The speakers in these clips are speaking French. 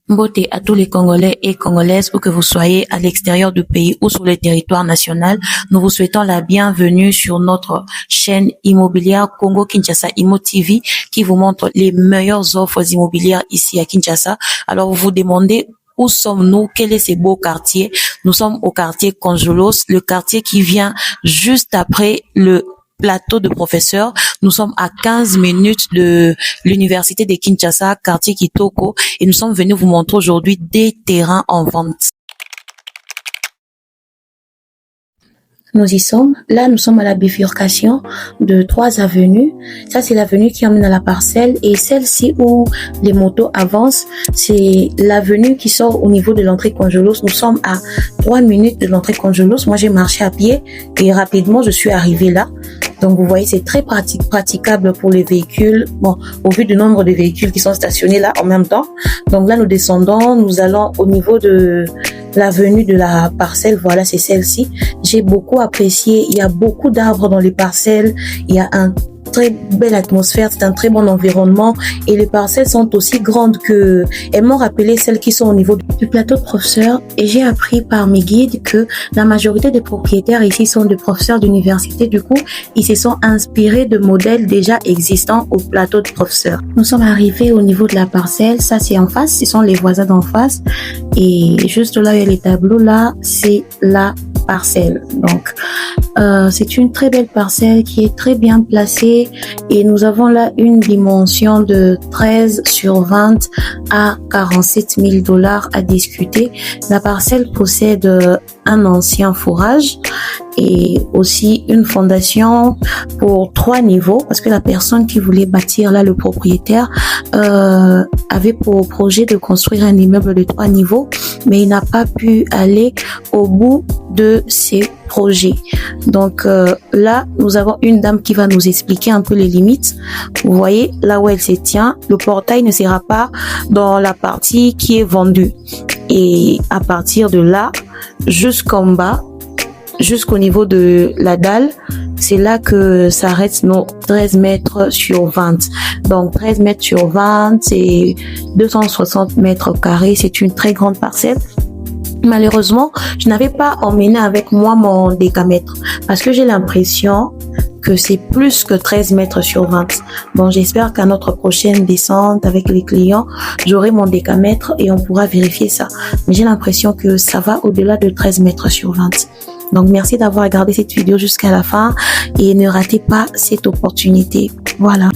Mbote à tous les Congolais et Congolaises, où que vous soyez à l'extérieur du pays ou sur le territoire national, nous vous souhaitons la bienvenue sur notre chaîne immobilière Congo Kinshasa Immo TV qui vous montre les meilleures offres immobilières ici à Kinshasa. Alors vous vous demandez où sommes-nous? Quel est ce beau quartier? Nous sommes au quartier Conjolos, le quartier qui vient juste après le plateau de professeurs. Nous sommes à 15 minutes de l'université de Kinshasa, quartier Kitoko, et nous sommes venus vous montrer aujourd'hui des terrains en vente. Nous y sommes. Là, nous sommes à la bifurcation de 3 avenues. Ça, c'est l'avenue qui emmène à la parcelle. Et celle-ci où les motos avancent, c'est l'avenue qui sort au niveau de l'entrée Conjolos. Nous sommes à 3 minutes de l'entrée Conjolos. Moi, j'ai marché à pied et rapidement, je suis arrivée là. Donc, vous voyez, c'est très praticable pour les véhicules. Bon, au vu du nombre de véhicules qui sont stationnés là en même temps. Donc là, nous descendons. Nous allons au niveau de l'avenue de la parcelle. Voilà, c'est celle-ci. J'ai beaucoup apprécié. Il y a beaucoup d'arbres dans les parcelles. Il y a un très belle atmosphère, c'est un très bon environnement et les parcelles sont aussi grandes que elles m'ont rappelé celles qui sont au niveau du plateau de professeurs et j'ai appris par mes guides que la majorité des propriétaires ici sont des professeurs d'université. Du coup, ils se sont inspirés de modèles déjà existants au plateau de professeurs. Nous sommes arrivés au niveau de la parcelle, ça c'est en face, ce sont les voisins d'en face et juste là il y a les tableaux là, c'est la parcelle. Donc, c'est une très belle parcelle qui est très bien placée et nous avons là une dimension de 13/20 à 47 000 $ à discuter. La parcelle possède un ancien fourrage et aussi une fondation pour 3 niveaux parce que la personne qui voulait bâtir là, le propriétaire, avait pour projet de construire un immeuble de 3 niveaux, mais il n'a pas pu aller au bout de ses projets. Donc là, nous avons une dame qui va nous expliquer un peu les limites. Vous voyez, là où elle se tient, le portail ne sera pas dans la partie qui est vendue. Et à partir de là, jusqu'en bas, jusqu'au niveau de la dalle, c'est là que s'arrêtent nos 13/20. Donc 13/20, c'est 260 mètres carrés. C'est une très grande parcelle. Malheureusement, je n'avais pas emmené avec moi mon décamètre parce que j'ai l'impression que c'est plus que 13/20. Bon, j'espère qu'à notre prochaine descente avec les clients, j'aurai mon décamètre et on pourra vérifier ça. Mais j'ai l'impression que ça va au-delà de 13/20. Donc, merci d'avoir regardé cette vidéo jusqu'à la fin et ne ratez pas cette opportunité. Voilà.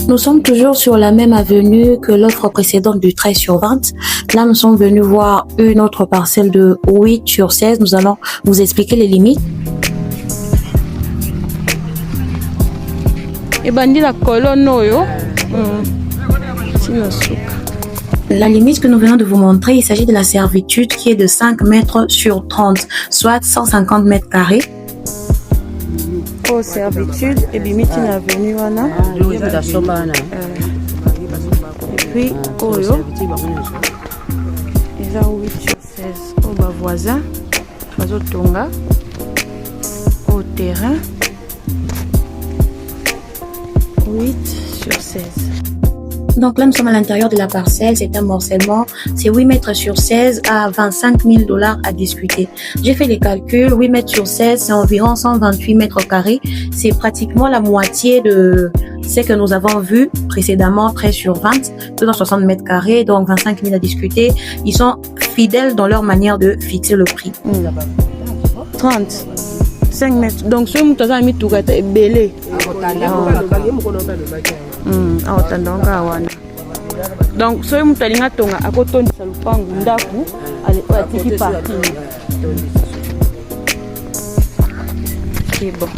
Nous sommes toujours sur la même avenue que l'offre précédente du 13/20. Là, nous sommes venus voir une autre parcelle de 8/16. Nous allons vous expliquer les limites. La limite que nous venons de vous montrer, il s'agit de la servitude qui est de 5/30, soit 150 mètres carrés. Oh, servitude et bimiti na avenue wana. Et puis oyo eza 8/16 au bas voisin bazotonga au terrain 8/16. Donc là, nous sommes à l'intérieur de la parcelle. C'est un morcellement. C'est 8/16 à 25 000 $ à discuter. J'ai fait les calculs. 8/16, c'est environ 128 mètres carrés. C'est pratiquement la moitié de ce que nous avons vu précédemment, 13/20, 260 mètres carrés, donc 25 000 à discuter. Ils sont fidèles dans leur manière de fixer le prix. 30. 5 mètres. Donc, ce que nous mis tout est belé. Donc, ce que nous avons à côté de Salupangu, Ndaku, à Tiki Parking. C'est bon.